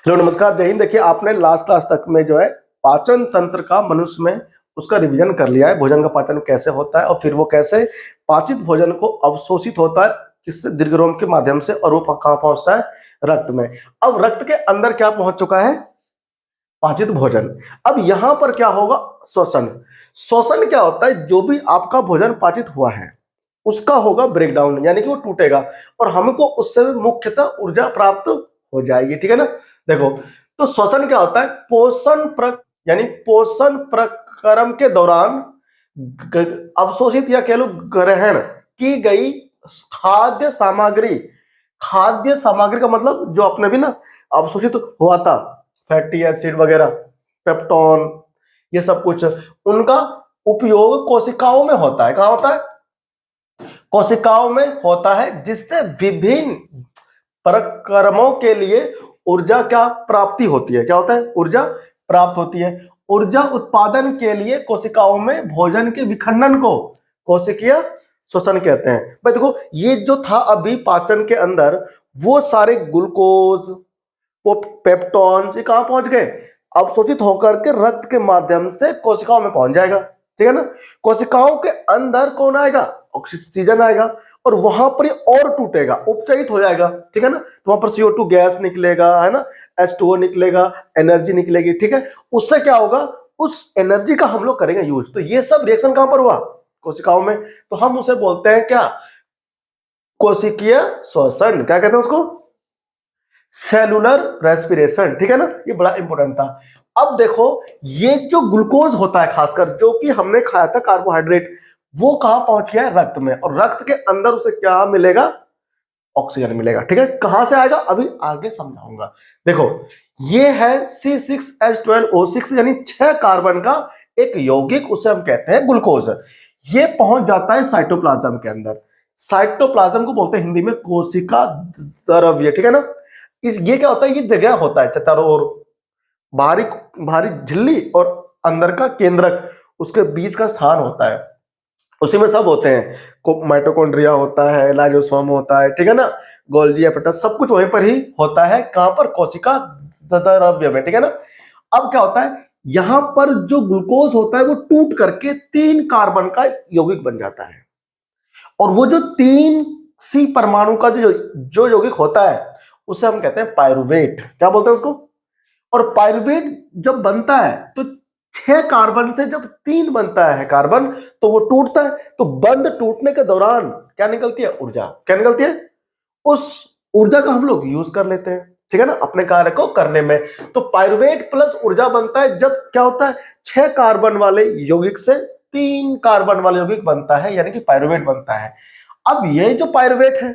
Hello नमस्कार, जय हिंद। देखिए, आपने लास्ट क्लास तक में जो है पाचन तंत्र का मनुष्य में उसका रिवीजन कर लिया है। भोजन का पाचन कैसे होता है और फिर वो कैसे पाचित भोजन को अवशोषित होता है, किससे, दीर्घरोम के माध्यम से, और वो कहाँ पहुंचता है? रक्त में। अब रक्त के अंदर क्या पहुंच चुका है? पाचित भोजन। अब यहां पर क्या होगा? श्वसन। श्वसन क्या होता है? जो भी आपका भोजन पाचित हुआ है उसका होगा ब्रेकडाउन, यानी कि वो टूटेगा और हमको उससे मुख्यतः ऊर्जा प्राप्त हो जाएगी। ठीक है ना? देखो, तो श्वसन क्या होता है? यानी पोषण प्रक्रम के दौरान अवशोषित या कह लो ग्रहण की गई खाद्य सामग्री। खाद्य सामग्री का मतलब जो अपने भी ना अवशोषित हुआ था, फैटी एसिड वगैरह, पेप्टोन, ये सब कुछ, उनका उपयोग कोशिकाओं में होता है। कहां होता है? कोशिकाओं में होता है, जिससे विभिन्न प्रक्रमों के लिए ऊर्जा क्या प्राप्ति होती है? क्या होता है? ऊर्जा प्राप्त होती है। ऊर्जा उत्पादन के लिए कोशिकाओं में भोजन के विखंडन को कोशिकीय श्वसन कहते हैं। भाई देखो, ये जो था अभी पाचन के अंदर, वो सारे ग्लूकोज, वो पेप्टॉन्स, ये कहां पहुंच गए? अवशोषित होकर के रक्त के माध्यम से कोशिकाओं में पहुंच जाएगा। ठीक है ना? कोशिकाओं के अंदर कौन आएगा? ऑक्सीजन आएगा और वहां पर ये और टूटेगा, उपचयित हो जाएगा। ठीक है ना? तो वहां पर CO2 गैस निकलेगा, है ना, H2O निकलेगा, एनर्जी निकलेगी। ठीक है? उससे क्या होगा? उस एनर्जी का हम लोग करेंगे यूज। तो ये सब रिएक्शन कहां पर हुआ? कोशिकाओं में। तो हम उसे बोलते हैं क्या? कोशिकीय श्वसन। क्या कहते हैं उसको? Cellular respiration. ठीक है ना? ये बड़ा इंपॉर्टेंट था। अब देखो, ये जो ग्लूकोज होता है, खासकर जो कि हमने खाया था कार्बोहाइड्रेट, वो कहां पहुंच गया है? रक्त में। और रक्त के अंदर उसे क्या मिलेगा? ऑक्सीजन मिलेगा। ठीक है? कहां से आएगा अभी आगे समझाऊंगा। देखो, ये है C6H12O6, यानी 6 कार्बन का एक यौगिक, उसे हम कहते हैं ग्लूकोज। ये पहुंच जाता है साइटोप्लाज्म के अंदर। साइटोप्लाज्म को बोलते हैं हिंदी में कोशिका द्रव्य। ठीक है ना? ये क्या होता है? ये जगह होता है चारों ओर, भारी भारी झिल्ली और अंदर का केंद्रक, उसके बीच का स्थान होता है। उसी में सब होते हैं, माइटोकॉन्ड्रिया होता है, लाइसोसोम होता है। ठीक है ना? गोल्जी एपिटस, सब कुछ वहीं पर ही होता है। कहां पर? कोशिका द्रव्य में। ठीक है ना? अब क्या होता है? यहां पर जो ग्लूकोज होता है वो टूट करके 3 कार्बन का यौगिक बन जाता है। और वो जो 3 C परमाणु का जो यौगिक होता है उसे हम कहते हैं पायरुवेट। क्या बोलते हैं उसको? और पायरुवेट जब बनता है तो 6 कार्बन से जब 3 बनता है कार्बन, तो वो टूटता है। तो बंद टूटने के दौरान क्या निकलती है? ऊर्जा। क्या निकलती है? उस ऊर्जा का हम लोग यूज कर लेते हैं। ठीक है ना? अपने कार्य को करने में। तो पायरुवेट प्लस ऊर्जा बनता है जब क्या होता है? 6 कार्बन वाले यौगिक से 3 कार्बन वाले यौगिक बनता है, यानी कि पायरुवेट बनता है। अब ये जो पायरुवेट है,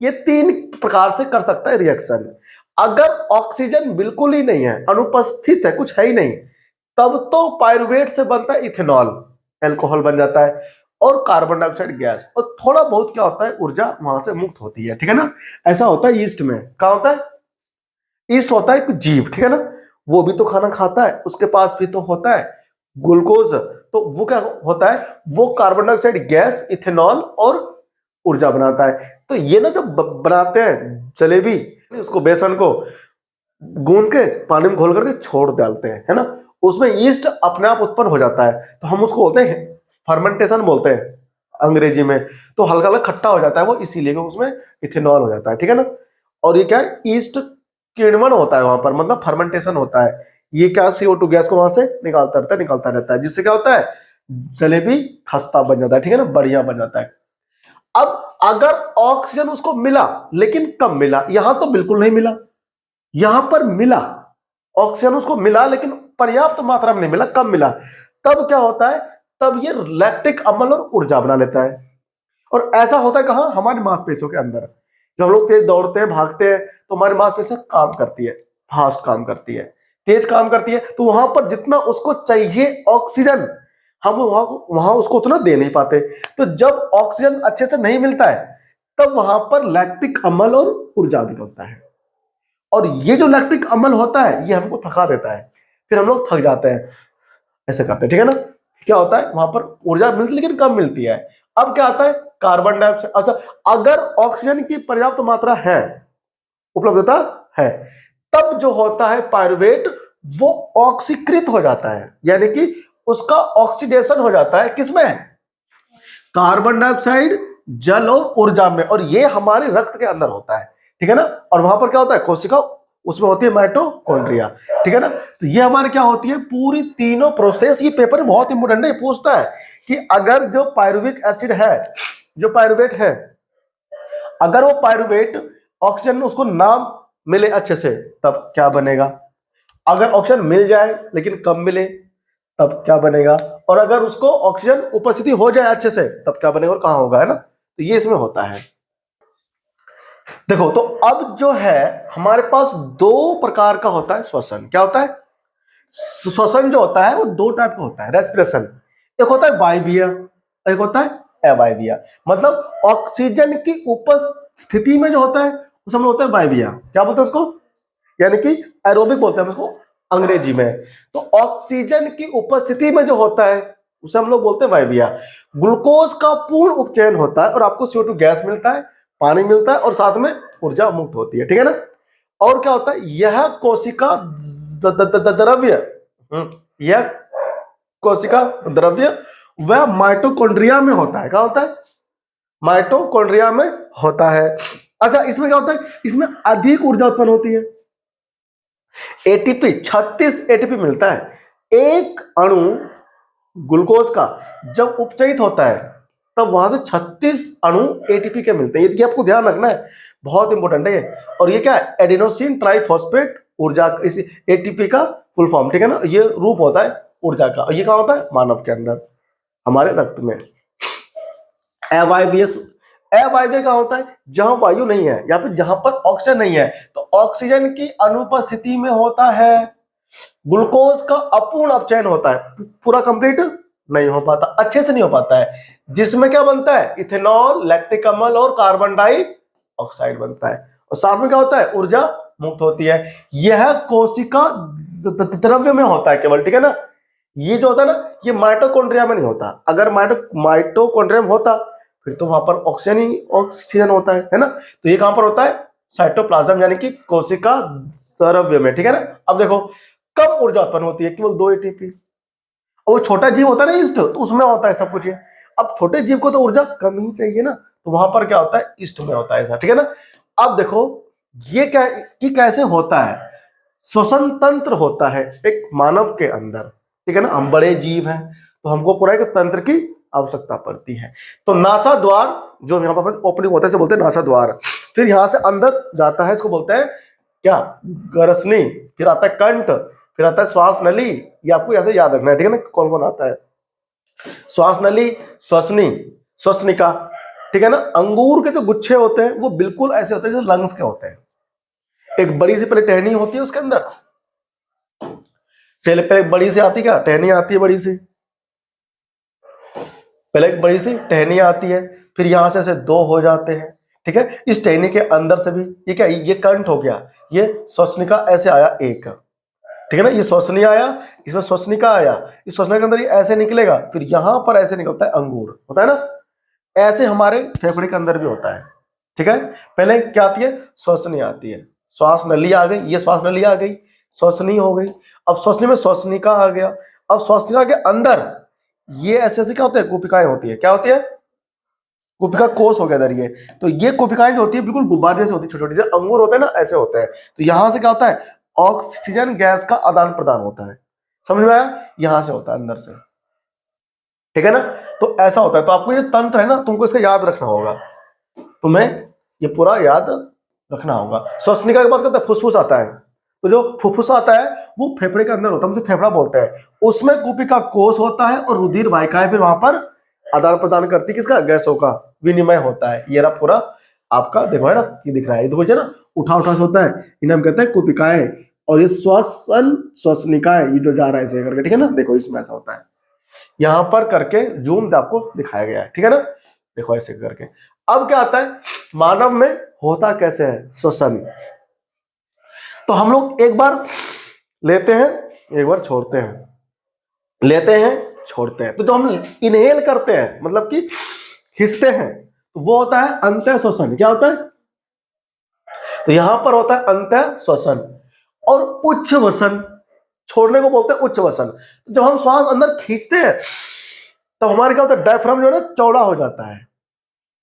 ये 3 प्रकार से कर सकता है रिएक्शन। अगर ऑक्सीजन बिल्कुल ही नहीं है, अनुपस्थित है, कुछ है ही नहीं, तब तो पायरुवेट से बनता है इथेनॉल, एल्कोहल बन जाता है, और कार्बन डाइऑक्साइड गैस, और थोड़ा बहुत क्या होता है? ऊर्जा वहां से मुक्त होती है। ठीक है ना? ऐसा होता है ईस्ट में। क्या होता है? ईस्ट होता है कुछ जीव। ठीक है ना? वो भी तो खाना खाता है, उसके पास भी तो होता है ग्लूकोज। तो वो क्या होता है? वो कार्बन डाइऑक्साइड गैस, इथेनॉल और ऊर्जा बनाता है। तो ये ना जो बनाते हैं जलेबी, उसको, बेसन को गूंद के पानी में घोल करके छोड़ डालते हैं, है ना, उसमें ईस्ट अपने आप उत्पन्न हो जाता है। तो हम उसको बोलते हैं फर्मेंटेशन, बोलते हैं अंग्रेजी में। तो हल्का हल्का खट्टा हो जाता है वो, इसीलिए उसमें इथेनॉल हो जाता है। ठीक है ना? और ये क्या है? ईस्ट किण्वन होता है वहां पर, मतलब फर्मेंटेशन होता है। ये क्या? CO2 गैस को वहां से निकालता रहता है, जिससे क्या होता है? जलेबी खस्ता बन जाता है। ठीक है ना? बढ़िया बन जाता है। अब अगर ऑक्सीजन उसको मिला, लेकिन कम मिला, यहां तो बिल्कुल नहीं मिला, यहां पर मिला, ऑक्सीजन उसको मिला, लेकिन पर्याप्त मात्रा में नहीं मिला, कम मिला, तब क्या होता है? तब ये लैक्टिक अम्ल और ऊर्जा बना लेता है। और ऐसा होता है कहां? हमारी मांसपेशियों के अंदर। जब हम लोग तेज दौड़ते हैं, भागते हैं, तो हमारी मांसपेशियां काम करती है, फास्ट काम करती है, तेज काम करती है। तो वहां पर जितना उसको चाहिए ऑक्सीजन, हम वहां उसको उतना दे नहीं पाते। तो जब ऑक्सीजन अच्छे से नहीं मिलता है, तब वहां पर लैक्टिक अम्ल और ऊर्जा निकलता है। और ये जो लैक्टिक अम्ल होता है, ये हमको थका देता है, फिर हम लोग थक जाते हैं, ऐसे करते हैं। ठीक है ना? क्या होता है? वहां पर ऊर्जा मिलती लेकिन कम मिलती है। अब क्या आता है? Carbon dioxide. अच्छा, अगर ऑक्सीजन की पर्याप्त मात्रा है, उपलब्धता है, तब जो होता है पायरुवेट वो ऑक्सीकृत हो जाता है, यानी कि उसका ऑक्सीडेशन हो जाता है किसमें, कार्बन डाइऑक्साइड, जल और ऊर्जा में, और ये हमारे रक्त के अंदर होता है, ठीक है ना। और वहां पर क्या होता है, कोशिका, उसमें होती है माइटोकॉन्ड्रिया, ठीक है ना। तो ये हमारे क्या होती है, पूरी तीनों प्रोसेस, ये पेपर में बहुत इंपोर्टेंट है, ये पूछता है कि अगर जो पायरुविक एसिड है, जो पायरुवेट है, अगर वो पायरुवेट ऑक्सीजन उसको ना मिले अच्छे से तब क्या बनेगा, अगर ऑक्सीजन मिल जाए लेकिन कम मिले तब क्या बनेगा, और अगर उसको ऑक्सीजन उपस्थिति हो जाए अच्छे से तब क्या बनेगा और कहां होगा, है ना। तो ये इसमें होता है। देखो, तो अब जो है हमारे पास दो प्रकार का होता है श्वसन। क्या होता है, श्वसन जो होता है वो दो टाइप का होता है, रेस्पिरेशन। एक होता है वायवीय, एक होता है अवायवीय। मतलब ऑक्सीजन की उपस्थिति में जो होता है उसे हम होता है वायवीय। क्या बोलते हैं उसको, यानी कि एरोबिक बोलते हैं उसको अंग्रेजी में। तो ऑक्सीजन की उपस्थिति में जो होता है उसे हम लोग बोलते हैं वायवीय। ग्लूकोज का पूर्ण उपचयन होता है और आपको CO2 गैस मिलता है, पानी मिलता है और साथ में ऊर्जा मुक्त होती है, ठीक है ना। और क्या होता है, यह कोशिका द्रव्य, यह कोशिका द्रव्य वह माइटोकॉन्ड्रिया में होता है। क्या होता है, माइटोकॉन्ड्रिया में होता है। अच्छा, इसमें क्या होता है, इसमें अधिक ऊर्जा उत्पन्न होती है। एटीपी 36 एटीपी मिलता है। एक अणु ग्लूकोज का जब उपचयित होता है तब वहां से 36 अणु एटीपी के मिलते हैं। ये आपको ध्यान रखना है, बहुत इंपॉर्टेंट है ये। और ये क्या है, एडिनोसिन ट्राइफॉस्फेट ऊर्जा, इस एटीपी का फुल फॉर्म, ठीक है ना। ये रूप होता है ऊर्जा का। और ये कहां होता है, मानव के अंदर, हमारे रक्त में। अवायवीय, अवायवीय कहां होता है, जहां वायु नहीं है या फिर जहां पर ऑक्सीजन नहीं है, तो ऑक्सीजन की अनुपस्थिति में होता है। ग्लूकोज का अपूर्ण अपचयन होता है, पूरा कंप्लीट नहीं हो पाता, अच्छे से नहीं हो पाता है, जिसमें क्या बनता है, इथेनॉल, लैक्टिक अम्ल और कार्बन डाइऑक्साइड बनता है। और साथ में क्या होता है, ऊर्जा मुक्त होती है। यह कोशिका द्रव्य में होता है केवल, ठीक है ना। ये जो होता है ना, ये माइटोकॉन्ड्रिया में नहीं होता। अगर माइटोकॉन्ड्रिया में होता फिर तो वहां पर ऑक्सीजन होता है ना। तो ये कहां पर होता है, साइटोप्लाज्म, यानी कि कोशिका द्रव्य में, ठीक है ना। अब देखो, कब ऊर्जा उत्पन्न होती है, केवल 2 एटीपी। और वो छोटा जीव होता है ना ईस्ट, तो उसमें होता है सब कुछ। अब छोटे जीव को तो ऊर्जा कम ही चाहिए ना, तो वहां पर क्या होता है, ईस्ट में होता है ऐसा, ठीक है ना। अब देखो ये क्या कि कैसे होता है, श्वसन तंत्र होता है एक मानव के अंदर, ठीक है ना। हम बड़े जीव हैं तो हमको पूरा एक तंत्र की आवश्यकता पड़ती है। तो नासा द्वार जो यहाँ पर ओपनिंग होता है इसे बोलते हैं नासा द्वार। फिर यहां से अंदर जाता है, इसको बोलते हैं क्या, गरसनी। फिर आता है कंठ, फिर आता है श्वास नली। ये आपको ऐसे याद रखना है, ठीक है ना, कौन कौन आता है, श्वास नली, श्वसनी, श्वसनिका, ठीक है ना। अंगूर के जो गुच्छे होते हैं वो बिल्कुल ऐसे होते हैं जो लंग्स के होते हैं। एक बड़ी सी पहले टहनी होती है उसके अंदर, पहले बड़ी सी आती, क्या टहनी आती है बड़ी सी, पहले एक बड़ी सी टहनी आती है, फिर यहां से ऐसे 2 हो जाते हैं, ठीक है। इस टहनी के अंदर से भी ये क्या, ये कंठ हो गया, ये श्वसनिका ऐसे आया एक, ठीक है ना। ये श्वसनी आया, इसमें श्वसनिका आया, इस श्वसनिका के अंदर ये ऐसे निकलेगा, फिर यहां पर ऐसे निकलता है अंगूर, होता है ना। ऐसे हमारे फेफड़े के अंदर भी होता है, ठीक है। पहले क्या आती है, श्वसनी आती है, श्वास नली आ गई, ये श्वास नली आ गई, श्वसनी हो गई। अब श्वसनी में श्वसनिका आ गया। अब श्वसनिका के अंदर ये ऐसे ऐसे क्या होते हैं, कुपिकाएं होती है। क्या होती है, कुपिका कोष हो गया इधर ये। तो ये कुपिकाएं जो होती है बिल्कुल गुब्बारे से होती है, छोटे छोटे जैसे अंगूर होते हैं ना, ऐसे होते हैं। तो यहां से क्या होता है, ऑक्सीजन गैस का आदान प्रदान होता है, समझ में आया, यहां से होता है अंदर से, ठीक है ना। तो ऐसा होता है। तो आपको ये तंत्र है ना, तुमको इसका याद रखना होगा, तुम्हें ये पूरा याद रखना होगा। श्वसनिका के बाद क्या होता है, फुसफुस आता है। तो जो फुफ्फुस आता है वो फेफड़े के अंदर होता है, हम उसे फेफड़ा बोलते हैं। उसमें कुपिका कोष होता है और रुधिर वाहिकाएं फिर वहां पर आदान प्रदान करती है, किसका, गैसों का विनिमय होता है। ये रहा पूरा आपका, देखो है ना, ये दिख रहा है, ये देखो ना, उठा उठा से होता है, इन्हें हम कहते हैं कुपिकाएं। और ये श्वसन श्वसनिकाएं, ये जो जा रहा है ऐसे करके, ठीक है ना। देखो इसमें ऐसा होता है, यहां पर करके जूम आपको दिखाया गया है, ठीक है ना। देखो ऐसे करके। अब क्या आता है, मानव में होता कैसे है श्वसन। तो हम लोग एक बार लेते हैं, एक बार छोड़ते हैं, लेते हैं छोड़ते हैं। तो जो हम इनहेल करते हैं, मतलब कि खींचते हैं, तो वो होता है अंतः श्वसन। क्या होता है, तो यहां पर होता है अंतः श्वसन। और उच्च वसन, छोड़ने को बोलते हैं उच्च वसन। जब हम श्वास अंदर खींचते हैं तो हमारे क्या होता है, डायफ्राम जो है ना चौड़ा हो जाता है,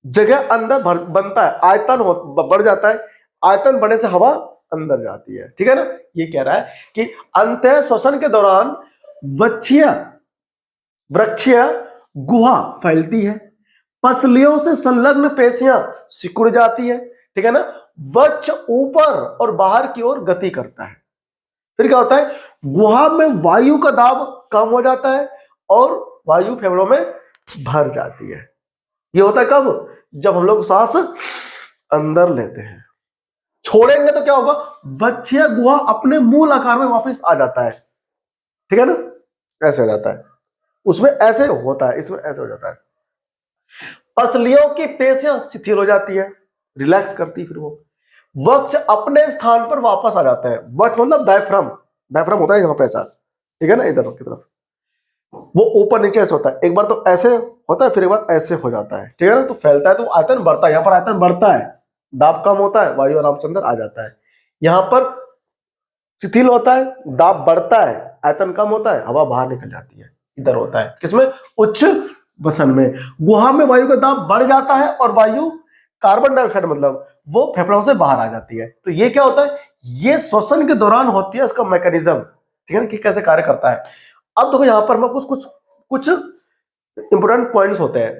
जगह अंदर बनता है, आयतन बढ़ जाता है, आयतन बढ़ने से हवा अंदर जाती है, ठीक है ना। ये कह रहा है कि अंतः श्वसन के दौरान वृक्षीय गुहा फैलती है, पसलियों से संलग्न पेशियां सिकुड़ जाती है, ठीक है ना। वक्ष ऊपर और बाहर की ओर गति करता है। फिर क्या होता है, गुहा में वायु का दाब कम हो जाता है और वायु फेफड़ों में भर जाती है। ये होता है कब, जब हम लोग सांस अंदर लेते हैं। छोड़ेंगे तो क्या होगा, वक्षीय गुहा अपने मूल आकार में वापस आ जाता है, ठीक है ना, ऐसे हो जाता है। उसमें ऐसे होता है, इसमें ऐसे हो जाता है। पसलियों की पेशियां शिथिल हो जाती है, रिलैक्स करती है, फिर वो वक्ष अपने स्थान पर वापस आ जाता है। वक्ष मतलब डायफ्राम, डायफ्राम होता है यहाँ पे ऐसा, ठीक है ना, इधर की तरफ वो ऊपर नीचे ऐसे होता है। एक बार तो ऐसे होता है, फिर एक बार ऐसे हो जाता है, ठीक है ना। तो फैलता है तो आयतन बढ़ता है, यहाँ पर आयतन बढ़ता है, दाब कम होता है, वायु आराम से अंदर आ जाता है। यहाँ पर शिथिल होता है, दाब बढ़ता है, आयतन कम होता है, हवा बाहर निकल जाती है। इधर होता है किसमें, उच्च वसन में। गुहा में वायु का दाब बढ़ जाता है और वायु कार्बन डाइऑक्साइड मतलब वो फेफड़ों से बाहर आ जाती है। तो ये क्या होता है, ये श्वसन के दौरान होती है, इसका मैकेनिज्म, ठीक है ना, कि कैसे कार्य करता है। अब देखो यहां पर मैं कुछ इंपोर्टेंट पॉइंट्स होते हैं।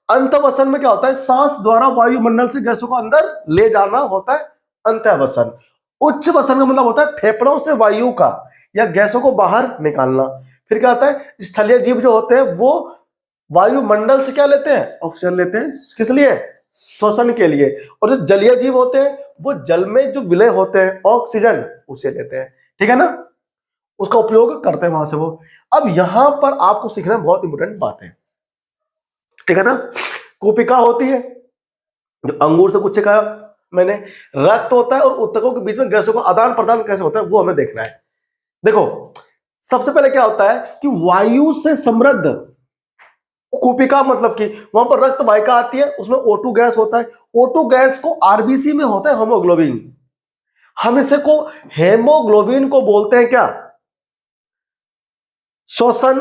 अंतःवसन में क्या होता है, सांस द्वारा वायुमंडल से गैसों को अंदर ले जाना होता है अंतःवसन। उच्च वसन का मतलब होता है फेफड़ों से वायु का या गैसों को बाहर निकालना। फिर क्या होता है, स्थलीय जीव जो होते हैं वो वायुमंडल से क्या लेते हैं, ऑक्सीजन लेते हैं, किस लिए, श्वसन के लिए। और जो जलीय जीव होते हैं वो जल में जो विलय होते हैं ऑक्सीजन उसे लेते हैं, ठीक है ना, उसका उपयोग करते हैं वहां से वो। अब यहां पर आपको सीखना बहुत इंपोर्टेंट बात है, ठीक है ना। कूपिका होती है, जो अंगूर से कुछ कहा मैंने, रक्त होता है और उत्तकों के बीच में गैसों का आदान प्रदान कैसे होता है वो हमें देखना है। देखो सबसे पहले क्या होता है कि वायु से समृद्ध कूपिका मतलब कि वहां पर रक्त वाहिका आती है, उसमें O2 गैस होता है। O2 गैस को आरबीसी में होता है हेमोग्लोबिन। हम इसे को हेमोग्लोबिन को बोलते हैं क्या, श्वसन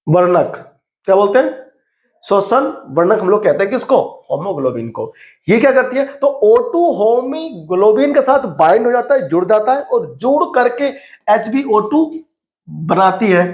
वर्णक। क्या बोलते हैं, श्वसन वर्णक हम लोग कहते हैं किसको, होमोग्लोबिन को। ये क्या करती है, तो O2 होमोग्लोबिन के साथ बाइंड हो जाता है, जुड़ जाता है और जुड़ करके HbO2 बनाती है।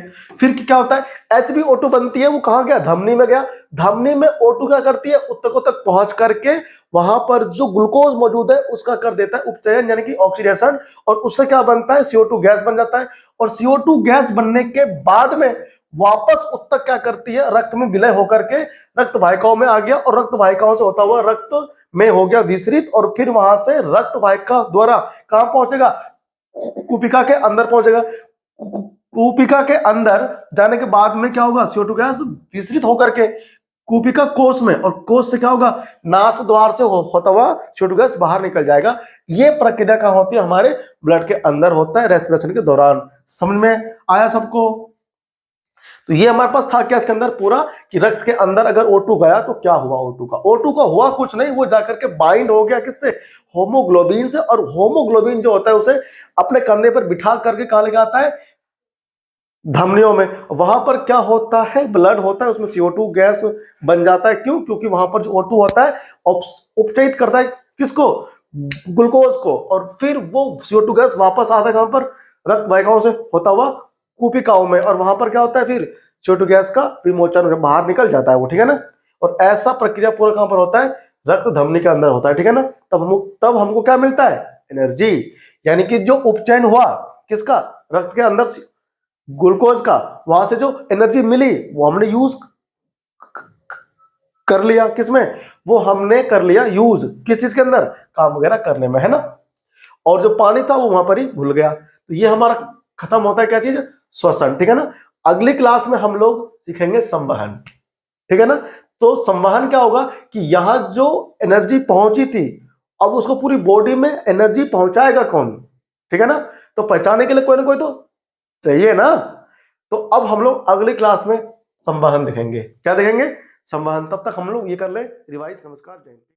फिर क्या होता है, HbO2 बनती है, वो कहां गया, धमनी में गया। धमनी में O2 क्या करती है, उत्तकों तक पहुंच करके वहां पर जो ग्लूकोज मौजूद है उसका कर देता है उपचयन यानी कि ऑक्सीडेशन, और उससे क्या बनता है, CO2 गैस बन जाता है। और CO2 गैस बनने के बाद में वापस उत्तक क्या करती है, रक्त में विलय होकर के रक्त वाहिकाओं में आ गया और रक्त वाहिकाओं से होता हुआ रक्त में हो गया विसरित, और फिर वहां से रक्त वाहिका द्वारा कहां पहुंचेगा, कूपिका के अंदर पहुंचेगा। कूपिका के अंदर जाने के बाद में क्या होगा, CO2 गैस विसरित होकर के कूपिका कोष में, और कोष से क्या होगा, नास द्वार से होता हुआ CO2 गैस बाहर निकल जाएगा। ये प्रक्रिया कहां होती है, हमारे ब्लड के अंदर होता है रेस्पिरेशन के दौरान। समझ में आया सबको। तो ये हमारे पास था क्या इसके अंदर पूरा, कि रक्त के अंदर अगर O2 गया तो क्या हुआ, O2 का हुआ कुछ नहीं, वो जाकर के बाइंड हो गया किससे, होमोग्लोबिन से। और होमोग्लोबिन जो होता है उसे अपने कंधे पर बिठा करके कहां ले जाता है, धमनियों में। वहां पर क्या होता है, ब्लड होता है, उसमें CO2 गैस बन जाता है। क्यों, क्योंकि वहां पर जो O2 होता है उपचयित करता है किसको, ग्लूकोज को, और फिर वो CO2 गैस वापस आता है कहां पर, रक्त वाहिकाओं से होता हुआ कूपिकाओं में, और वहां पर क्या होता है, फिर CO2 गैस का विमोचन बाहर निकल जाता है वो, ठीक है ना। और ऐसा प्रक्रिया पूरा कहां पर होता है, रक्त धमनी के अंदर होता है, ठीक है ना। तब हमको क्या मिलता है, एनर्जी। यानी कि जो उपचयन हुआ किसका, रक्त के अंदर ग्लूकोज का, वहां से जो एनर्जी मिली वो हमने यूज कर लिया, किसमें, वो हमने कर लिया यूज, किस चीज के अंदर, काम वगैरह करने में, है ना। और जो पानी था वो वहां पर ही घुल गया। तो ये हमारा खत्म होता है क्या चीज, श्वसन, ठीक है ना। अगली क्लास में हम लोग सीखेंगे संवहन, ठीक है ना। तो संवहन क्या होगा कि यहां जो एनर्जी पहुंची थी अब उसको पूरी बॉडी में एनर्जी पहुंचाएगा कौन, ठीक है ना। तो पहचाने के लिए कोई ना कोई तो चाहिए ना। तो अब हम लोग अगली क्लास में संवहन देखेंगे, क्या देखेंगे, संवहन। तब तक हम लोग ये कर ले रिवाइज। नमस्कार, जय हिंद।